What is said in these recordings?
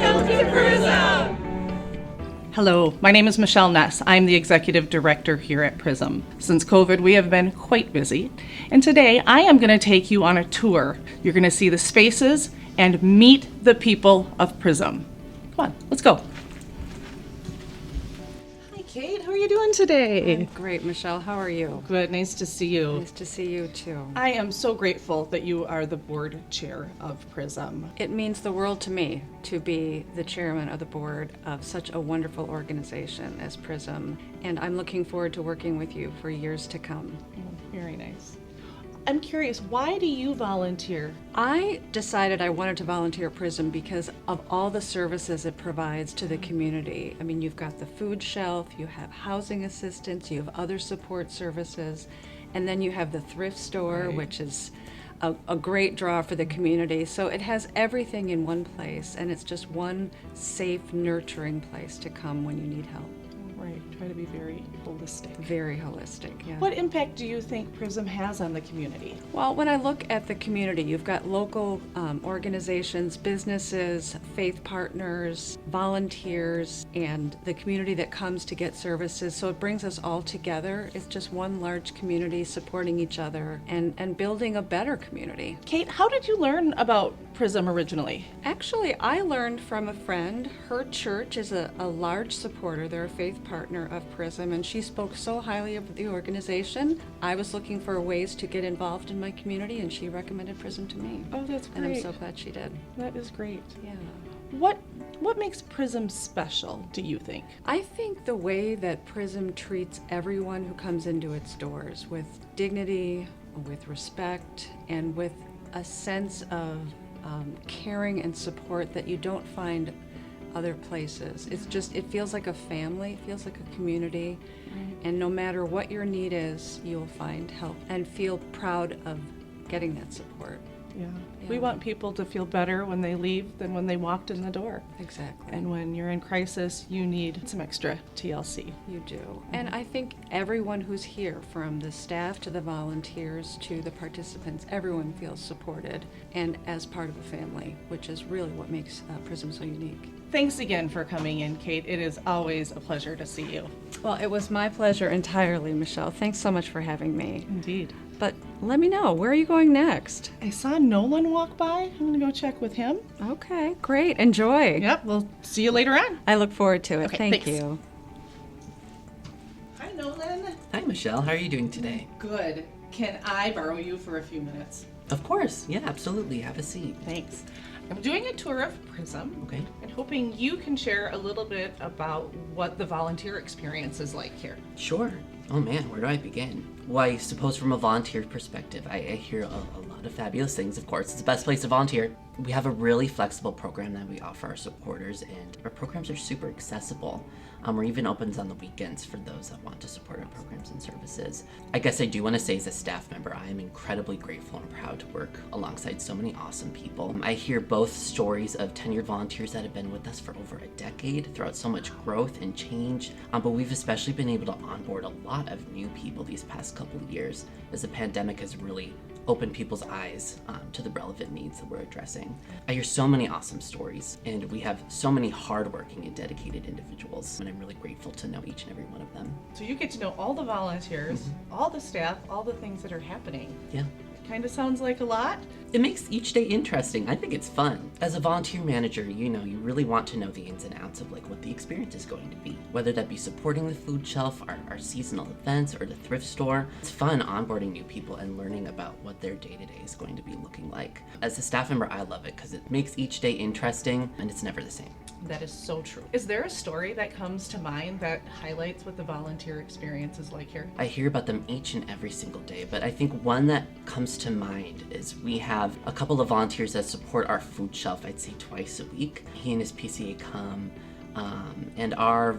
Welcome to PRISM! Hello, my name is Michelle Ness. I'm the Executive Director here at PRISM. Since COVID, we have been quite busy, and today I am going to take you on a tour. You're going to see the spaces and meet the people of PRISM. Come on, let's go. Hi, Kate. How are you doing today? I'm great, Michelle. How are you? Good. Nice to see you. Nice to see you, too. I am so grateful that you are the board chair of PRISM. It means the world to me to be the chairman of the board of such a wonderful organization as PRISM, and I'm looking forward to working with you for years to come. Very nice. I'm curious, why do you volunteer? I decided I wanted to volunteer at PRISM because of all the services it provides to the community. I mean, you've got the food shelf, you have housing assistance, you have other support services, and then you have the thrift store, Right. which is a great draw for the community. So it has everything in one place, and it's just one safe, nurturing place to come when you need help. Right, try to be very holistic. Very holistic, yeah. What impact do you think PRISM has on the community? Well, when I look at the community, you've got local organizations, businesses, faith partners, volunteers, and the community that comes to get services. So it brings us all together. It's just one large community supporting each other and building a better community. Kate, how did you learn about PRISM originally? Actually, I learned from a friend. Her church is a large supporter. They're a faith partner of PRISM, and she spoke so highly of the organization. I was looking for ways to get involved in my community, and she recommended PRISM to me. Oh, that's great. And I'm so glad she did. That is great. Yeah. What makes PRISM special, do you think? I think the way that PRISM treats everyone who comes into its doors with dignity, with respect, and with a sense of caring and support that you don't find other places. It feels like a family, it feels like a community, and no matter what your need is, you'll find help and feel proud of getting that support. Yeah. Yeah. We want people to feel better when they leave than when they walked in the door. Exactly. And when you're in crisis, you need some extra TLC. You do. And I think everyone who's here, from the staff to the volunteers to the participants, everyone feels supported and as part of a family, which is really what makes PRISM so unique. Thanks again for coming in, Kate. It is always a pleasure to see you. Well, it was my pleasure entirely, Michelle. Thanks so much for having me. Indeed. But let me know, where are you going next? I saw Nolan walk by. I'm going to go check with him. Okay, great. Enjoy. Yep, we'll see you later on. I look forward to it. Okay, Thank thanks. you. Hi, Nolan. Hi, Michelle. How are you doing today? Good. Can I borrow you for a few minutes? Of course. Yeah, absolutely. Have a seat. Thanks. I'm doing a tour of PRISM. Okay. And hoping you can share a little bit about what the volunteer experience is like here. Sure. Oh man, where do I begin? Well, I suppose from a volunteer perspective, I hear a lot of fabulous things, of course. It's the best place to volunteer. We have a really flexible program that we offer our supporters, and our programs are super accessible. We're even opens on the weekends for those that want to support our programs and services. I guess I do want to say, as a staff member, I am incredibly grateful and proud to work alongside so many awesome people. I hear both stories of tenured volunteers that have been with us for over a decade throughout so much growth and change, but we've especially been able to onboard a lot of new people these past couple of years as the pandemic has really opened people's eyes to the relevant needs that we're addressing. I hear so many awesome stories, and we have so many hardworking and dedicated individuals, and I'm really grateful to know each and every one of them. So you get to know all the volunteers, all the staff, all the things that are happening. Yeah. Kind of sounds like a lot. It makes each day interesting. I think it's fun. As a volunteer manager, you really want to know the ins and outs of what the experience is going to be. Whether that be supporting the food shelf, our seasonal events, or the thrift store. It's fun onboarding new people and learning about what their day-to-day is going to be looking like. As a staff member, I love it because it makes each day interesting and it's never the same. That is so true. Is there a story that comes to mind that highlights what the volunteer experience is like here? I hear about them each and every single day, but I think one that comes to mind is we have a couple of volunteers that support our food shelf, I'd say twice a week. He and his PCA come, and our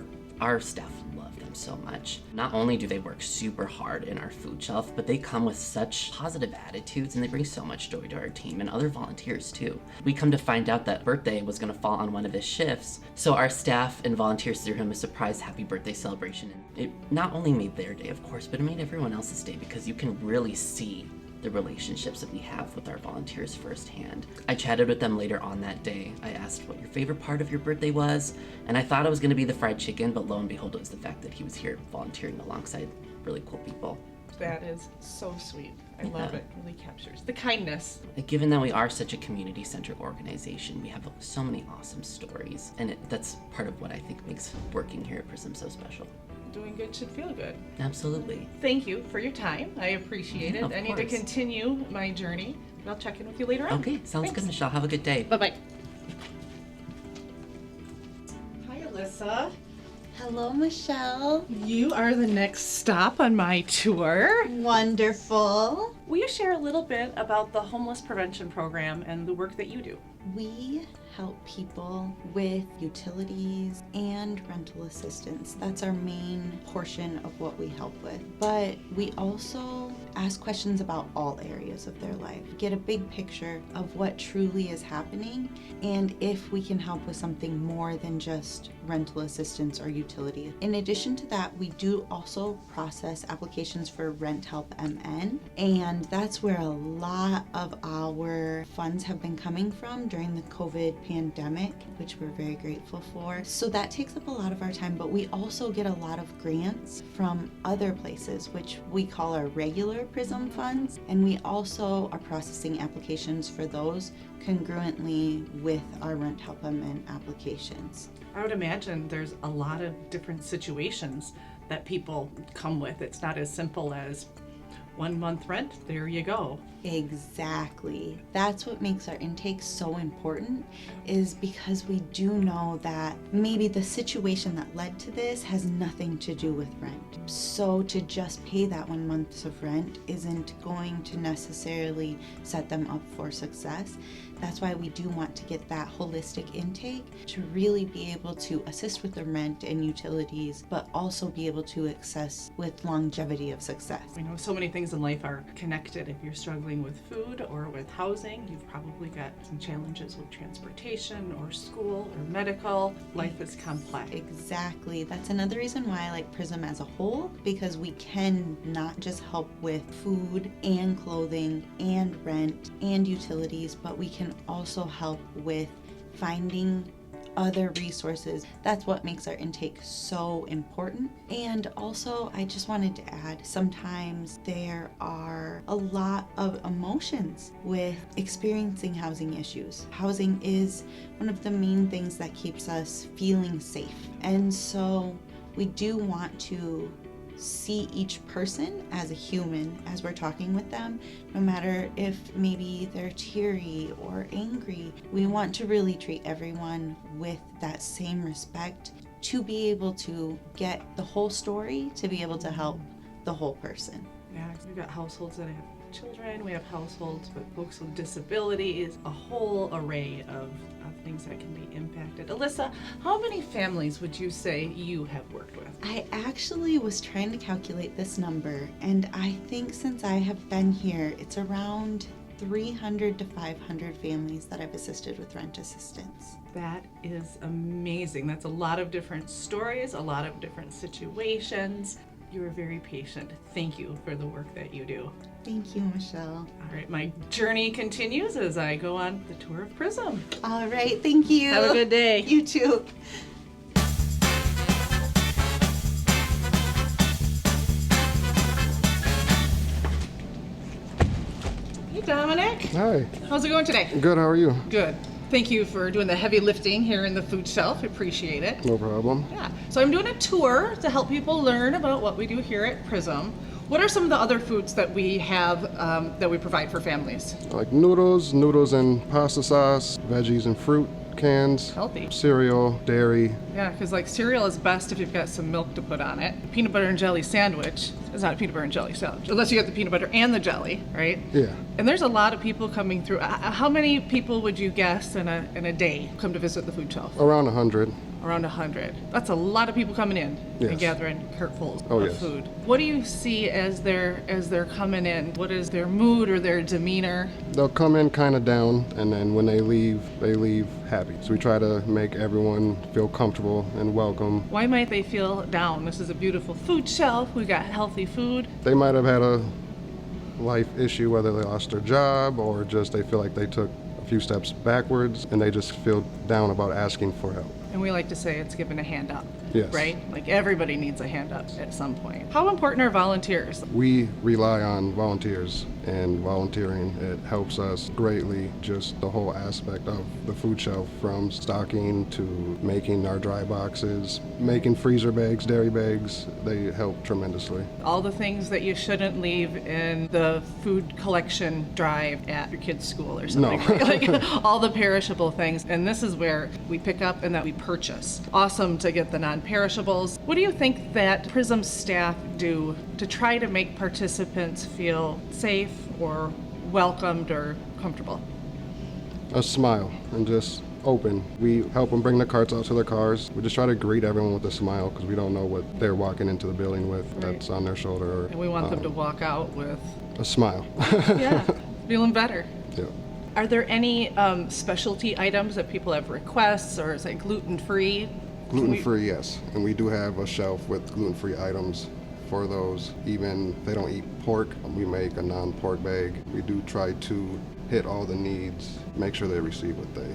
staff love them so much. Not only do they work super hard in our food shelf, but they come with such positive attitudes and they bring so much joy to our team and other volunteers too. We come to find out that birthday was gonna fall on one of his shifts, so our staff and volunteers threw him a surprise happy birthday celebration. And it not only made their day, of course, but it made everyone else's day because you can really see the relationships that we have with our volunteers firsthand. I chatted with them later on that day. I asked what your favorite part of your birthday was, and I thought it was going to be the fried chicken, but lo and behold, it was the fact that he was here volunteering alongside really cool people. That is so sweet. I love it. Really captures the kindness. Given that we are such a community-centered organization, we have so many awesome stories, and that's part of what I think makes working here at PRISM so special. Doing good should feel good. Absolutely. Thank you for your time. I appreciate it. Of I need to course. continue my journey, but I'll check in with you later on. Okay, sounds Thanks. good, Michelle. Have a good day. Bye-bye. Hi, Alyssa. Hello, Michelle. You are the next stop on my tour. Wonderful. Will you share a little bit about the homeless prevention program and the work that you do? We help people with utilities and rental assistance. That's our main portion of what we help with. But we also ask questions about all areas of their life, get a big picture of what truly is happening, and if we can help with something more than just rental assistance or utility. In addition to that, we do also process applications for Rent Help MN, and that's where a lot of our funds have been coming from during the COVID pandemic, which we're very grateful for. So that takes up a lot of our time, but we also get a lot of grants from other places, which we call our regular PRISM funds, and we also are processing applications for those congruently with our Rent Help MN applications. I would imagine there's a lot of different situations that people come with. It's not as simple as 1 month rent, there you go. Exactly. That's what makes our intake so important, is because we do know that maybe the situation that led to this has nothing to do with rent. So to just pay that 1 month of rent isn't going to necessarily set them up for success. That's why we do want to get that holistic intake to really be able to assist with the rent and utilities, but also be able to access with longevity of success. We know so many things in life are connected. If you're struggling with food or with housing, you've probably got some challenges with transportation or school or medical. Life is complex. Exactly. That's another reason why I like PRISM as a whole, because we can not just help with food and clothing and rent and utilities, but we can also help with finding other resources. That's what makes our intake so important. And also, I just wanted to add, sometimes there are a lot of emotions with experiencing housing issues. Housing is one of the main things that keeps us feeling safe. And so we do want to see each person as a human as we're talking with them, no matter if maybe they're teary or angry. We want to really treat everyone with that same respect to be able to get the whole story, to be able to help the whole person. Yeah, we've got households that have children, we have households with folks with disabilities, a whole array of things that can be impacted. Alyssa, how many families would you say you have worked with? I actually was trying to calculate this number, and I think since I have been here, it's around 300 to 500 families that I've assisted with rent assistance. That is amazing. That's a lot of different stories, a lot of different situations. You are very patient. Thank you for the work that you do. Thank you, Michelle. All right, my journey continues as I go on the tour of PRISM. All right, thank you. Have a good day. You too. Hey, Dominic. Hi. How's it going today? Good, how are you? Good. Thank you for doing the heavy lifting here in the food shelf. I appreciate it. No problem. Yeah. So I'm doing a tour to help people learn about what we do here at PRISM. What are some of the other foods that we have that we provide for families? Like noodles and pasta sauce, veggies and fruit cans, Healthy. cereal, dairy. Yeah, because like cereal is best if you've got some milk to put on it. Peanut butter and jelly sandwich is not a peanut butter and jelly sandwich, unless you got the peanut butter and the jelly, right? Yeah. And there's a lot of people coming through. How many people would you guess in a day come to visit the food shelf? Around 100. Around 100. That's a lot of people coming in and Yes. gathering cartfuls Oh, of yes. food. What do you see as they're coming in? What is their mood or their demeanor? They'll come in kind of down, and then when they leave happy. So we try to make everyone feel comfortable and welcome. Why might they feel down? This is a beautiful food shelf. We got healthy food. They might have had a life issue, whether they lost their job or just they feel like they took a few steps backwards and they just feel down about asking for help. And we like to say it's given a hand up, Yes. right? Like everybody needs a hand up at some point. How important are volunteers? We rely on volunteers, and volunteering, it helps us greatly, just the whole aspect of the food shelf, from stocking to making our dry boxes, making freezer bags, dairy bags. They help tremendously. All the things that you shouldn't leave in the food collection drive at your kid's school or something. No. Right? Like all the perishable things. And this is where we pick up and that we purchase. Awesome to get the non-perishables. What do you think that PRISM staff do to try to make participants feel safe or welcomed or comfortable? A smile and just open. We help them bring the carts out to their cars. We just try to greet everyone with a smile because we don't know what they're walking into the building with that's on their shoulder. And we want them to walk out with, a smile. yeah, feeling better. Yeah. Are there any specialty items that people have requests, or is it gluten-free? Gluten-free, yes. And we do have a shelf with gluten-free items for those. Even if they don't eat pork, we make a non-pork bag. We do try to hit all the needs, make sure they receive what they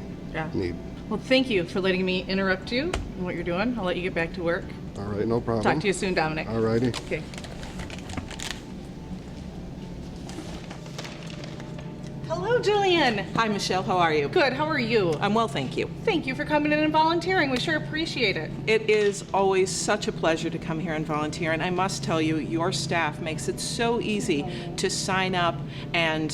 need. Well, thank you for letting me interrupt you in what you're doing. I'll let you get back to work. All right, no problem. Talk to you soon, Dominic. All righty. Okay. Hello, Jillian. Hi, Michelle. How are you? Good. How are you? I'm well, thank you. Thank you for coming in and volunteering. We sure appreciate it. It is always such a pleasure to come here and volunteer, and I must tell you, your staff makes it so easy to sign up and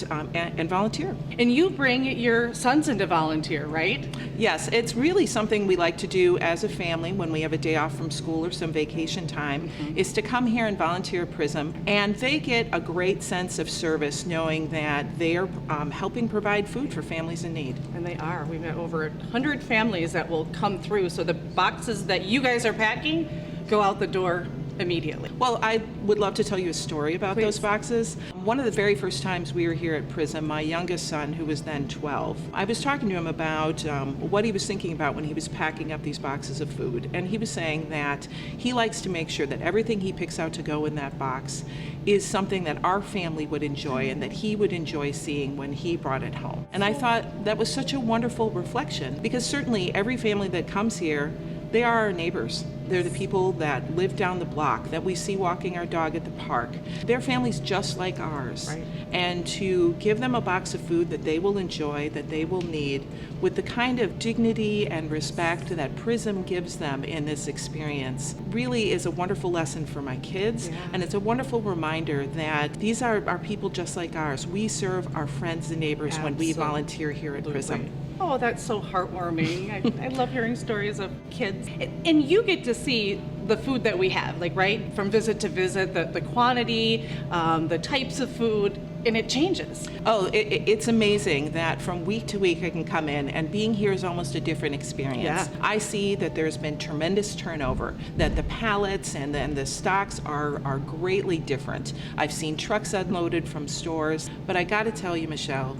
volunteer. And you bring your sons into volunteer, right? Yes, it's really something we like to do as a family when we have a day off from school or some vacation time, is to come here and volunteer at PRISM, and they get a great sense of service knowing that they are helping provide food for families in need. And they are. We've got over 100 families that will come through. So the boxes that you guys are packing go out the door immediately. Well, I would love to tell you a story about those boxes. One of the very first times we were here at PRISM, my youngest son, who was then 12, I was talking to him about what he was thinking about when he was packing up these boxes of food. And he was saying that he likes to make sure that everything he picks out to go in that box is something that our family would enjoy and that he would enjoy seeing when he brought it home. And I thought that was such a wonderful reflection, because certainly every family that comes here, they are our neighbors. They're the people that live down the block, that we see walking our dog at the park. They're families just like ours. Right. And to give them a box of food that they will enjoy, that they will need, with the kind of dignity and respect that PRISM gives them in this experience, really is a wonderful lesson for my kids. Yeah. And it's a wonderful reminder that these are people just like ours. We serve our friends and neighbors when we volunteer here at PRISM. Oh, that's so heartwarming. I love hearing stories of kids. And you get to see the food that we have, like, right? From visit to visit, the quantity, the types of food, and it changes. Oh, it's amazing that from week to week I can come in, and being here is almost a different experience. Yeah. I see that there's been tremendous turnover, that the pallets and then the stocks are greatly different. I've seen trucks unloaded from stores, but I gotta tell you, Michelle,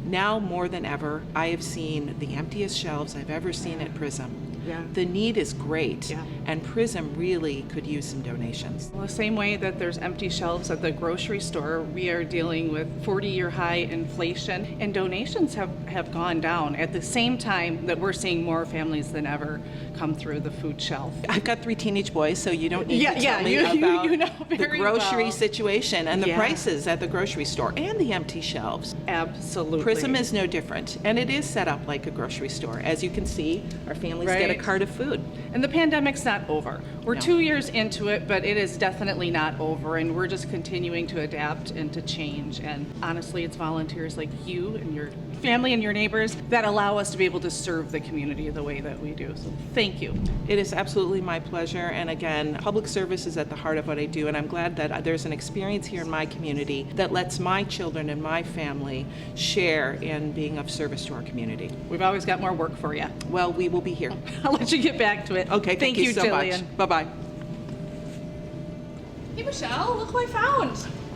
now more than ever, I have seen the emptiest shelves I've ever seen at PRISM. Yeah. The need is great, Yeah. and PRISM really could use some donations. Well, the same way that there's empty shelves at the grocery store, we are dealing with 40-year high inflation, and donations have gone down at the same time that we're seeing more families than ever come through the food shelf. I've got 3 teenage boys, so you don't need to tell me you about know the very grocery well. situation and the Yeah. prices at the grocery store and the empty shelves. Absolutely. PRISM is no different, and it is set up like a grocery store. As you can see, our families get a Right. cart of food. And the pandemic's not over. We're No. 2 years into it, but it is definitely not over, and we're just continuing to adapt and to change. And honestly, it's volunteers like you and your family and your neighbors that allow us to be able to serve the community the way that we do. So thank you. It is absolutely my pleasure, and again, public service is at the heart of what I do, and I'm glad that there's an experience here in my community that lets my children and my family share in being of service to our community. We've always got more work for you. Well, we will be here. I'll let you get back to it. Okay, thank you so Jillian. much. Bye-bye. Hey, Michelle, look who I found.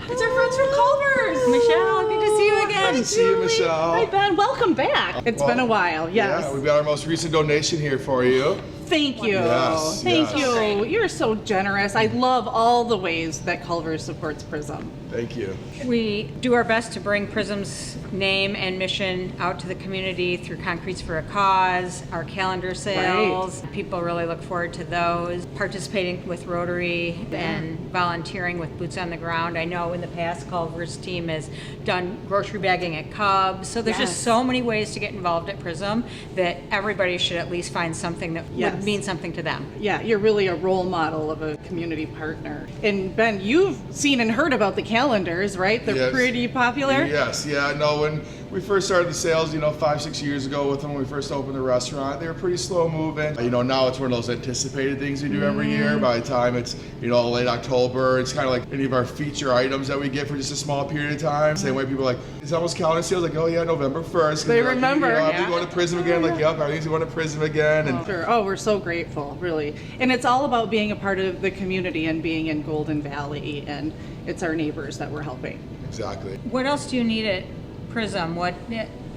It's our friends from Culver's. Michelle, good to see you again. Hi, Good to see you, Julie. Michelle. Hi, Ben. Welcome back. It's been a while, yes. Yeah, we've got our most recent donation here for you. Thank you. Yes, Thank yes. you. You're so generous. I love all the ways that Culver's supports PRISM. Thank you. We do our best to bring PRISM's name and mission out to the community through Concretes for a Cause, our calendar sales. People really look forward to those. Participating with Rotary and volunteering with Boots on the Ground. I know in the past Culver's team has done grocery bagging at Cubs. So there's just so many ways to get involved at PRISM that everybody should at least find something that would mean something to them. Yeah, you're really a role model of a community partner. And Ben, you've seen and heard about the calendars, right? They're Yes. pretty popular. Yes, yeah, no, when we first started the sales, 5-6 years ago with them, when we first opened the restaurant, they were pretty slow moving. Now it's one of those anticipated things we do every year. By the time it's, late October, it's kind of like any of our feature items that we get for just a small period of time. Same way people are like, it's almost calendar sales, like, oh yeah, November 1st. They remember, I'll be going to PRISM again, like, yep, everything's going to PRISM again. And Sure. Oh, we're so grateful, really. And it's all about being a part of the community and being in Golden Valley, and it's our neighbors that we're helping. exactly. What else do you need at PRISM? What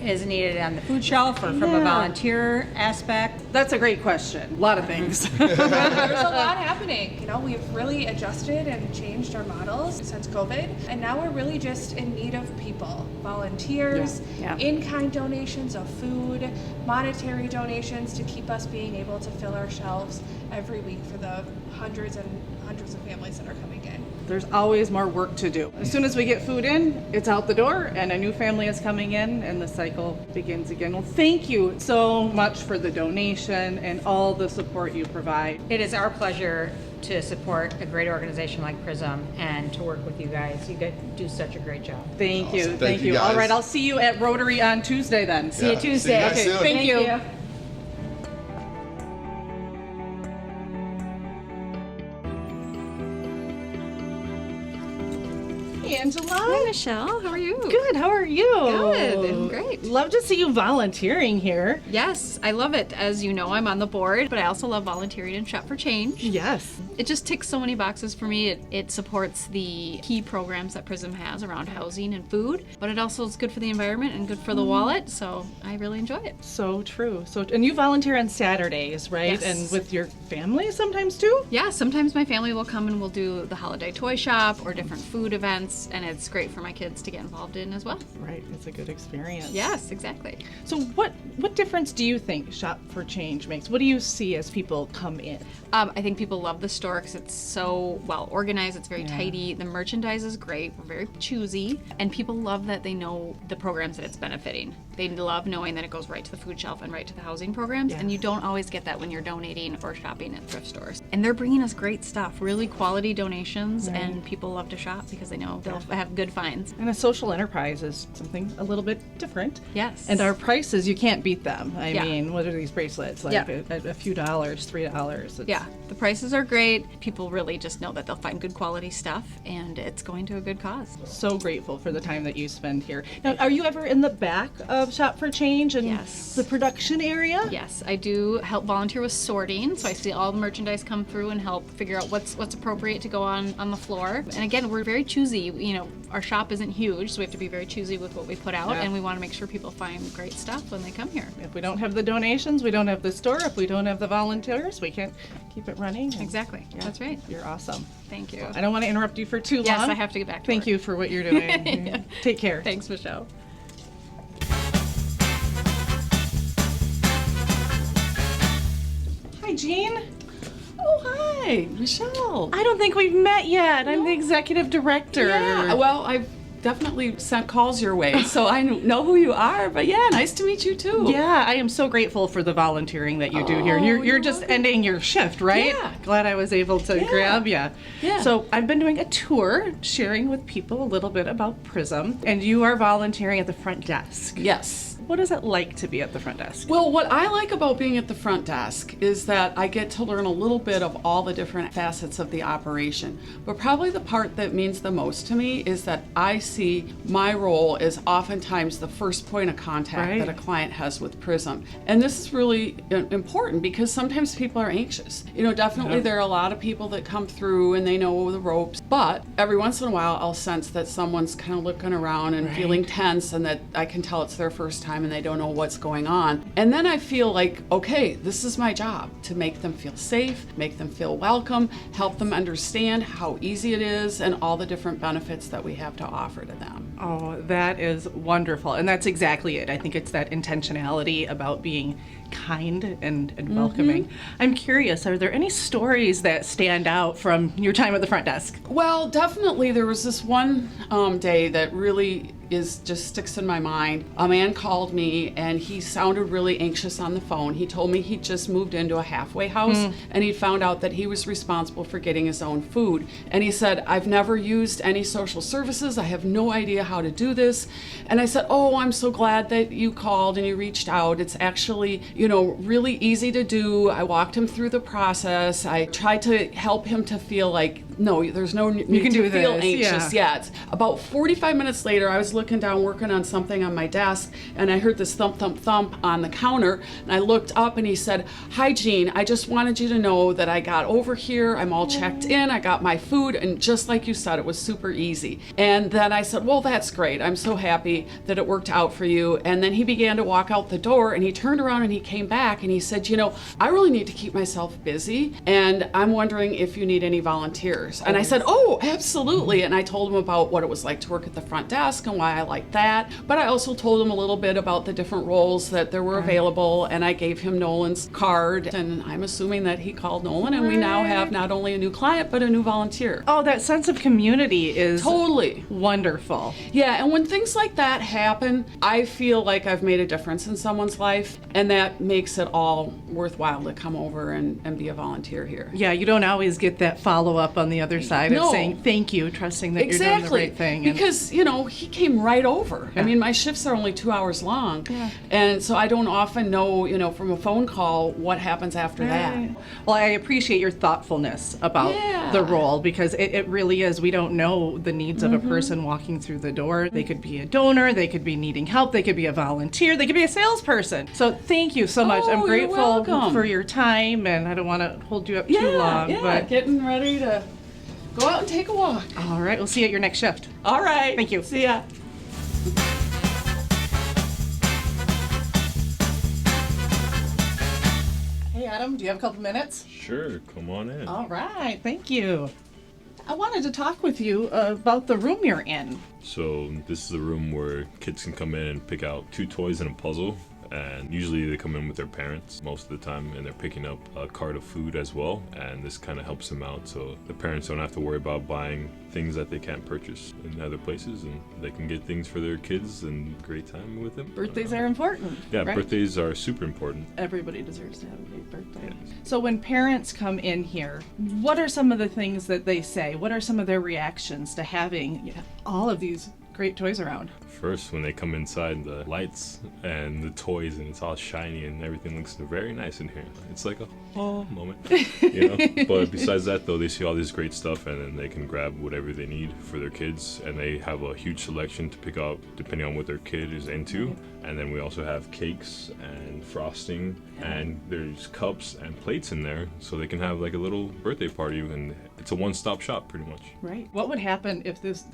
is needed on the food shelf or from a volunteer aspect? That's a great question. A lot of things. There's a lot happening. We've really adjusted and changed our models since COVID, and now we're really just in need of people, volunteers, in-kind donations of food, monetary donations to keep us being able to fill our shelves every week for the hundreds and hundreds of families that are coming in. There's always more work to do. As soon as we get food in, it's out the door and a new family is coming in and the cycle begins again. Well, thank you so much for the donation and all the support you provide. It is our pleasure to support a great organization like PRISM and to work with you guys. You guys do such a great job. Thank you. Awesome. Thank you. guys. All right, I'll see you at Rotary on Tuesday then. See you Yeah. Tuesday. See you guys Okay, soon. thank you. Angela. Hi, Michelle. How are you? Good. How are you? Good. I'm great. Love to see you volunteering here. Yes, I love it. As you know, I'm on the board, but I also love volunteering in Shop for Change. Yes. It just ticks so many boxes for me. It supports the key programs that PRISM has around housing and food, but it also is good for the environment and good for the wallet, so I really enjoy it. So true. And you volunteer on Saturdays, right? Yes. And with your family sometimes too? Yeah, sometimes my family will come and we'll do the holiday toy shop or different food events, and it's great for my kids to get involved in as well. Right. It's a good experience. Yes, exactly. So what difference do you think Shop for Change makes? What do you see as people come in? I think people love the store because it's so well organized. It's very tidy. The merchandise is great. We're very choosy. And people love that they know the programs that it's benefiting. They love knowing that it goes right to the food shelf and right to the housing programs. And you don't always get that when you're donating or shopping at thrift stores. And they're bringing us great stuff, really quality donations. And people love to shop because they know they'll have good finds. And a social enterprise is something a little bit different. Yes. And our prices, you can't beat them. I Yeah. mean, what are these bracelets? Like a few dollars, $3. Yeah, the prices are great. People really just know that they'll find good quality stuff, and it's going to a good cause. So grateful for the time that you spend here. Now, are you ever in the back of Shop for Change and Yes. the production area? Yes, I do help volunteer with sorting, so I see all the merchandise come through and help figure out what's appropriate to go on the floor. And again, we're very choosy. Our shop isn't huge, so we have to be very choosy with what we put out, and we want to make sure people find great stuff when they come here. If we don't have the donations, we don't have the store. If we don't have the volunteers, we can't keep it running. And Exactly. That's right. You're awesome. Thank you. I don't want to interrupt you for too Yes, long. I have to get back to Thank work. you for what you're doing. Take care. Thanks, Michelle. Hi, Jean. Oh, hi, Michelle. I don't think we've met yet. I'm the executive director. Yeah, well, I've definitely sent calls your way, so I know who you are, but yeah, nice to meet you too. Yeah, I am so grateful for the volunteering that you do here. And you're just ending your shift, right? Yeah. Glad I was able to grab you. Yeah. So I've been doing a tour, sharing with people a little bit about PRISM, and you are volunteering at the front desk. Yes. What is it like to be at the front desk? Well, what I like about being at the front desk is that I get to learn a little bit of all the different facets of the operation. But probably the part that means the most to me is that I see my role as oftentimes the first point of contact that a client has with PRISM. And this is really important because sometimes people are anxious. Definitely there are a lot of people that come through and they know the ropes, but every once in a while I'll sense that someone's kind of looking around and feeling tense, and that I can tell it's their first time time and they don't know what's going on. And then I feel like, okay, this is my job, to make them feel safe, make them feel welcome, help them understand how easy it is and all the different benefits that we have to offer to them. Oh, that is wonderful. And that's exactly it. I think it's that intentionality about being kind and welcoming. I'm curious, are there any stories that stand out from your time at the front desk? Well, definitely there was this one day that really just sticks in my mind. A man called me and he sounded really anxious on the phone. He told me he'd just moved into a halfway house and he found out that he was responsible for getting his own food. And he said, I've never used any social services. I have no idea how to do this. And I said, oh, I'm so glad that you called and you reached out. It's actually, really easy to do. I walked him through the process. I tried to help him to feel like, no, there's no need you can to do feel this. anxious yet. About 45 minutes later, I was looking down working on something on my desk and I heard this thump, thump, thump on the counter and I looked up and he said, hi, Jean, I just wanted you to know that I got over here. I'm all checked in. I got my food. And just like you said, it was super easy. And then I said, well, that's great. I'm so happy that it worked out for you. And then he began to walk out the door and he turned around and he came back and he said, I really need to keep myself busy and I'm wondering if you need any volunteers. And I said, oh, absolutely. And I told him about what it was like to work at the front desk and why I liked that. But I also told him a little bit about the different roles that there were available. And I gave him Nolan's card. And I'm assuming that he called Nolan. And we now have not only a new client, but a new volunteer. Oh, that sense of community is totally wonderful. Yeah, and when things like that happen, I feel like I've made a difference in someone's life. And that makes it all worthwhile to come over and be a volunteer here. Yeah, you don't always get that follow-up on the other side of saying thank you, trusting that you're doing the right thing. Because, he came right over. Yeah. I mean, my shifts are only 2 hours long. Yeah. And so I don't often know, from a phone call what happens after that. Well, I appreciate your thoughtfulness about the role because it really is. We don't know the needs of a person walking through the door. They could be a donor, they could be needing help, they could be a volunteer, they could be a salesperson. So thank you so much. I'm grateful for your time, and I don't want to hold you up too long. Yeah, but getting ready to go out and take a walk. All right, we'll see you at your next shift. All right. Thank you. See ya. Hey, Adam, do you have a couple minutes? Sure, come on in. All right, thank you. I wanted to talk with you about the room you're in. So this is a room where kids can come in and pick out 2 toys and a puzzle. And usually they come in with their parents most of the time, and they're picking up a cart of food as well, and this kind of helps them out so the parents don't have to worry about buying things that they can't purchase in other places, and they can get things for their kids and great time with them. Birthdays are important. Yeah, right? Birthdays are super important. Everybody deserves to have a big birthday. Yes. So when parents come in here, what are some of the things that they say? What are some of their reactions to having all of these great toys around? First, when they come inside, the lights and the toys, and it's all shiny and everything looks very nice in here. It's like a moment, But besides that, though, they see all this great stuff, and then they can grab whatever they need for their kids, and they have a huge selection to pick out depending on what their kid is into. And then we also have cakes and frosting, and there's cups and plates in there, so they can have like a little birthday party, and it's a one-stop shop pretty much. Right. What would happen if this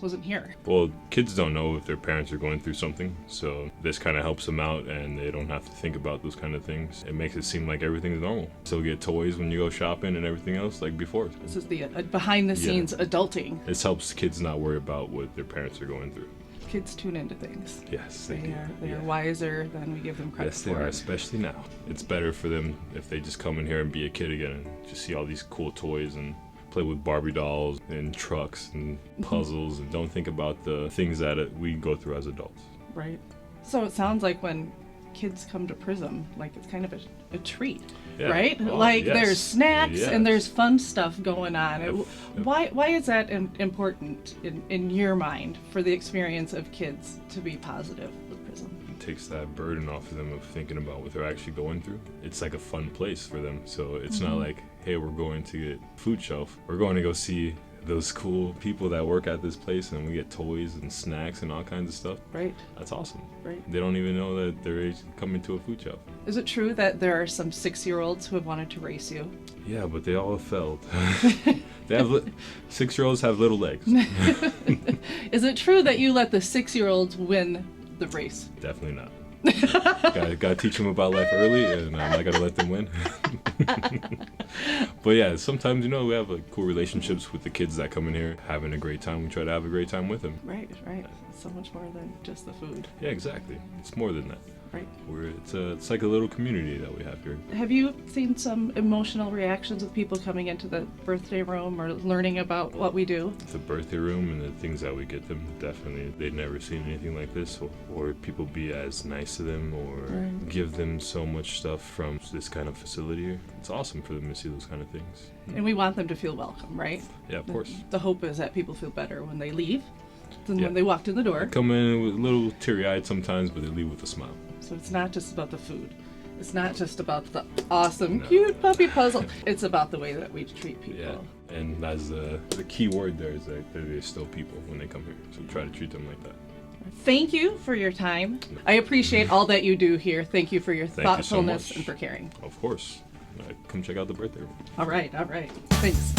wasn't here? Well, kids don't know if their parents are going through something, so this kind of helps them out, and they don't have to think about those kind of things. It makes it seem like everything's normal. Still get toys when you go shopping and everything else like before. This is the behind-the-scenes adulting. This helps kids not worry about what their parents are going through. Kids tune into things. Yes, they are wiser than we give them credit for. Yes, they are, especially now. It's better for them if they just come in here and be a kid again and just see all these cool toys and play with Barbie dolls and trucks and puzzles and don't think about the things that we go through as adults. Right. So it sounds like when kids come to PRISM, like it's kind of a treat, right? Oh, like yes. There's snacks and there's fun stuff going on. Yep. Why is that important in your mind for the experience of kids to be positive with PRISM? It takes that burden off of them of thinking about what they're actually going through. It's like a fun place for them. So it's not like, hey, we're going to get food shelf. We're going to go see those cool people that work at this place, and we get toys and snacks and all kinds of stuff. Right. That's awesome. Right. They don't even know that they're age coming to a food shelf. Is it true that there are some 6-year-olds who have wanted to race you? Yeah, but they all have failed. They have 6-year-olds have little legs. Is it true that you let the 6-year-olds win the race? Definitely not. Gotta teach them about life early, and I'm not gonna let them win. But yeah, sometimes, we have like cool relationships with the kids that come in here, having a great time. We try to have a great time with them. Right. So much more than just the food. Yeah, exactly. It's more than that. Right. It's like a little community that we have here. Have you seen some emotional reactions of people coming into the birthday room or learning about what we do? The birthday room and the things that we get them, definitely. They'd never seen anything like this, or people be as nice to them, or give them so much stuff from this kind of facility here. It's awesome for them to see those kind of things. And we want them to feel welcome, right? Yeah, of course. The hope is that people feel better when they leave than when they walked in the door. Come in with a little teary-eyed sometimes, but they leave with a smile. So it's not just about the food. It's not just about the awesome, cute puppy puzzle. It's about the way that we treat people. Yeah, and that's the key word there is that they're still people when they come here. So try to treat them like that. Thank you for your time. I appreciate all that you do here. Thank you for your thoughtfulness and for caring. Of course. Come check out the birthday room. All right. Thanks.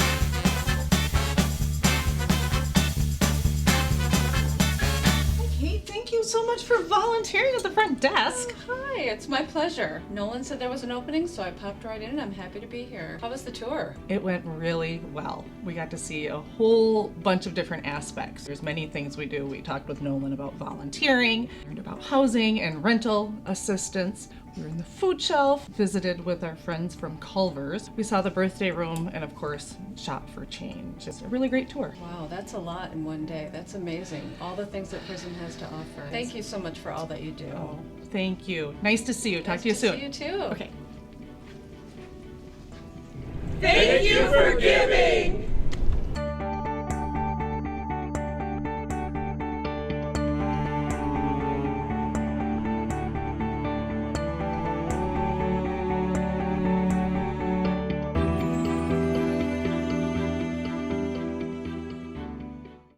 Thank you so much for volunteering at the front desk. Hi, it's my pleasure. Nolan said there was an opening, so I popped right in. I'm happy to be here. How was the tour? It went really well. We got to see a whole bunch of different aspects. There's many things we do. We talked with Nolan about volunteering, learned about housing and rental assistance. We were in the food shelf, visited with our friends from Culver's. We saw the birthday room and, of course, shop for change. It's a really great tour. Wow, that's a lot in one day. That's amazing. All the things that PRISM has to offer. Thank you so much for all that you do. Oh, thank you. Nice to see you. Talk to you soon. Nice to see you too. Okay. Thank you for giving.